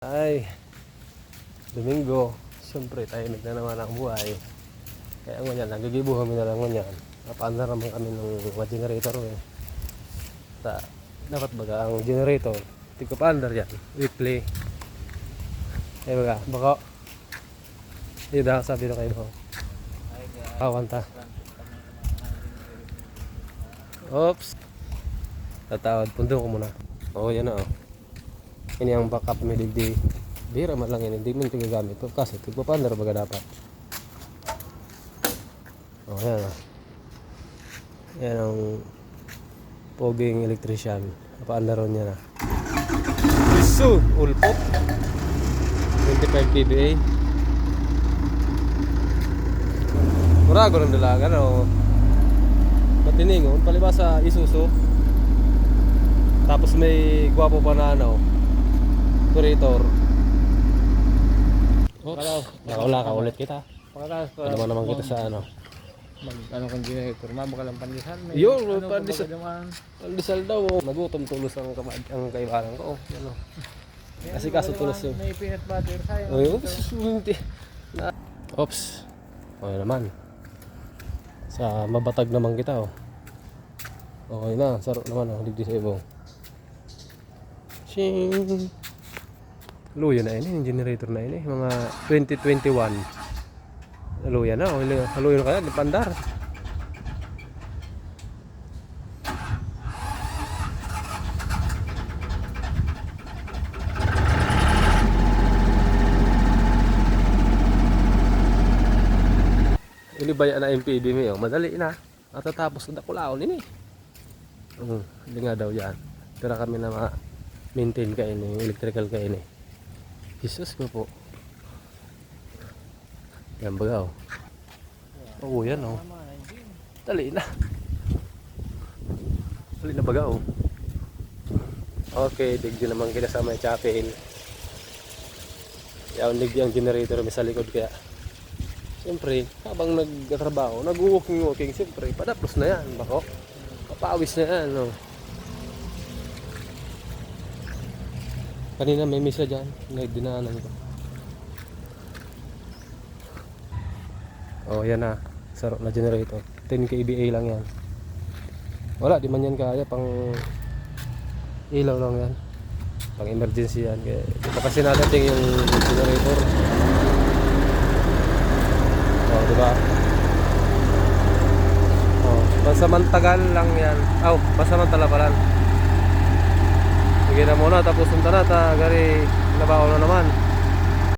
Ay, Domingo, siyempre tayo na naman ang buhay. Kaya ngunyan, nagigibo kami na lang ngunyan. Napaandar naman kami ng mga generator eh. Dapat baga ang generator, tigko paandar yan, weekly. Eh baga, bako. Hindi na sabi na kayo. Kawanta. Oops. Tatawad, pundo ko muna. Oo, yan na oh. Ini ang backup ni Digdi. Bira man lang yan, hindi mo ito gagamit. Kasi tigpapandar baga dapat. O yan. Yan ang poging electrician. Napaandaron niya na. Isu! Ulpot! 25 PBA. Murago ng dalagan o. Matiningon, palibasa Isuzu. Tapos may gwapo pa na ano. Operator. Oops. Wala ka ulit kita. Ano naman kita sa ano. Ano kang generator? Mabaka lang pandesal. Yun, pandesal daw. Nagutom tulos ang kaibaran ko. Ano. Kasi kaso tulos yun. May peanut butter sa'yo. Oops. Okay naman. Sa mabatag naman kita oh. Okay na, sarap naman oh. Digdi sa ibong. Shing. Luya na ini, yung generator na ini, mga 2021. Luya na, luya na kaya, di pandar. Ini bayan na MPB mo, madali na. Matatapos na kulaon ini. Hindi nga daw yan. Pero kami na ma-maintain ka ini, electrical ka ini. Jesus ko po. Yan baga oh. Oo yan oh. Dali na. Dali na baga oh. Okay, digdi naman kita sa may chapel. Yan digdi ang generator may sa likod kaya. Siyempre, habang nagtatrabaho, nag-walking, siyempre, padaplos na yan. Bako. Papawis na yan oh. Kanina may misa dyan, dinaanan ko. Oh yan na, sarap na generator. 10 kVA lang yan. Wala, di man yan kaya, pang ilaw lang yan. Pang emergency yan. Kaya ito kasi nadating yung generator. Oh, diba? Oh, pasamantagal lang yan. Oh, pasamantala pa lang. Sige na muna, tapos punta na ta, gari labaw na